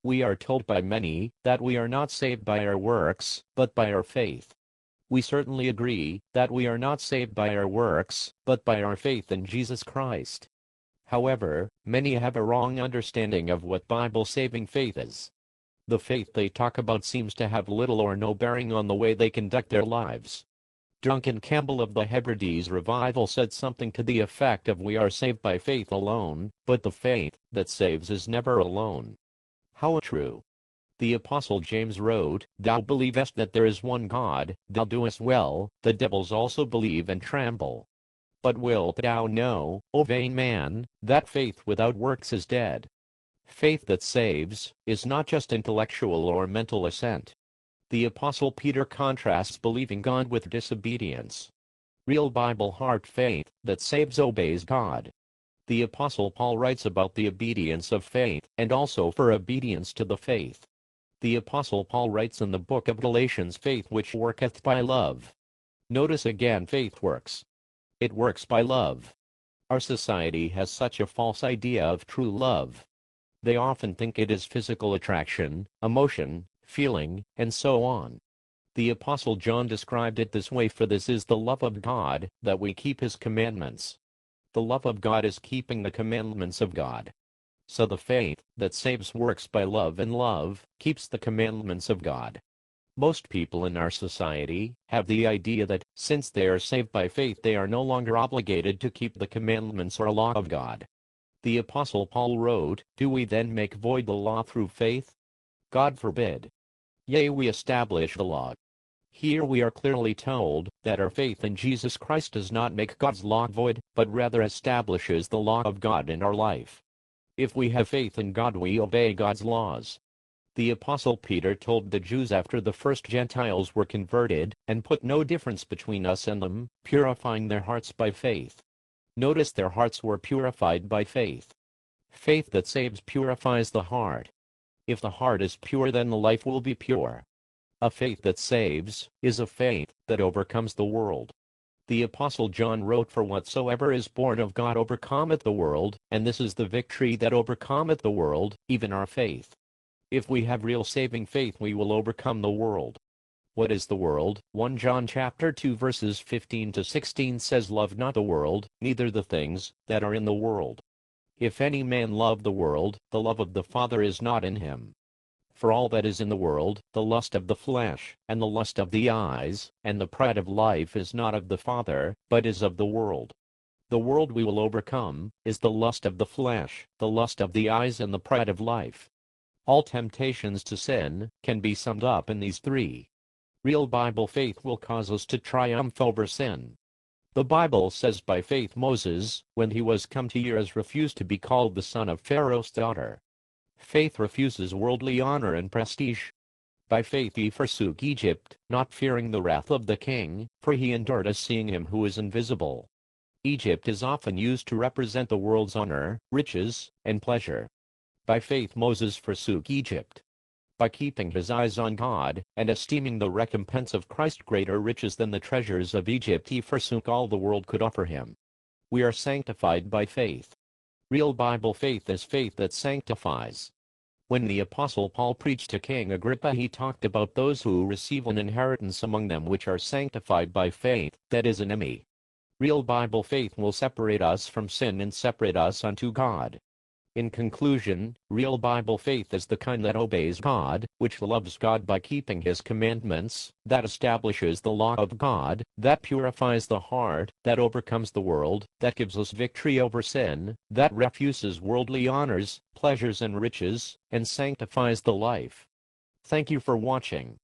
We are told by many that we are not saved by our works, but by our faith. We certainly agree that we are not saved by our works, but by our faith in Jesus Christ. However, many have a wrong understanding of what Bible-saving faith is. The faith they talk about seems to have little or no bearing on the way they conduct their lives. Duncan Campbell of the Hebrides Revival said something to the effect of, "We are saved by faith alone, but the faith that saves is never alone." How true! The Apostle James wrote, "Thou believest that there is one God, thou doest well, the devils also believe and tremble. But wilt thou know, O vain man, that faith without works is dead?" Faith that saves is not just intellectual or mental assent. The Apostle Peter contrasts believing God with disobedience. Real Bible heart faith that saves obeys God. The Apostle Paul writes about the obedience of faith, and also for obedience to the faith. The Apostle Paul writes in the book of Galatians, "Faith which worketh by love." Notice again, faith works. It works by love. Our society has such a false idea of true love. They often think it is physical attraction, emotion, feeling, and so on. The Apostle John described it this way, "For this is the love of God, that we keep his commandments." The love of God is keeping the commandments of God. So the faith that saves works by love, and love keeps the commandments of God. Most people in our society have the idea that, since they are saved by faith, they are no longer obligated to keep the commandments or law of God. The Apostle Paul wrote, "Do we then make void the law through faith? God forbid. Yea, we establish the law." Here we are clearly told that our faith in Jesus Christ does not make God's law void, but rather establishes the law of God in our life. If we have faith in God, we obey God's laws. The Apostle Peter told the Jews after the first Gentiles were converted, "And put no difference between us and them, purifying their hearts by faith." Notice their hearts were purified by faith. Faith that saves purifies the heart. If the heart is pure, then the life will be pure. A faith that saves is a faith that overcomes the world. The Apostle John wrote, "For whatsoever is born of God overcometh the world, and this is the victory that overcometh the world, even our faith." If we have real saving faith, we will overcome the world. What is the world? 1 John chapter 2 verses 15 to 16 says, "Love not the world, neither the things that are in the world. If any man love the world, the love of the Father is not in him. For all that is in the world, the lust of the flesh, and the lust of the eyes, and the pride of life is not of the Father, but is of the world." The world we will overcome is the lust of the flesh, the lust of the eyes, and the pride of life. All temptations to sin can be summed up in these three. Real Bible faith will cause us to triumph over sin. The Bible says, "By faith Moses, when he was come to years, refused to be called the son of Pharaoh's daughter." Faith refuses worldly honor and prestige. By faith he forsook Egypt, not fearing the wrath of the king, for he endured as seeing him who is invisible. Egypt is often used to represent the world's honor, riches, and pleasure. By faith Moses forsook Egypt. By keeping his eyes on God, and esteeming the recompense of Christ greater riches than the treasures of Egypt, he forsook all the world could offer him. We are sanctified by faith. Real Bible faith is faith that sanctifies. When the Apostle Paul preached to King Agrippa, he talked about those who receive an inheritance among them which are sanctified by faith, that is, an emmy. Real Bible faith will separate us from sin and separate us unto God. In conclusion, real Bible faith is the kind that obeys God, which loves God by keeping his commandments, that establishes the law of God, that purifies the heart, that overcomes the world, that gives us victory over sin, that refuses worldly honors, pleasures and riches, and sanctifies the life. Thank you for watching.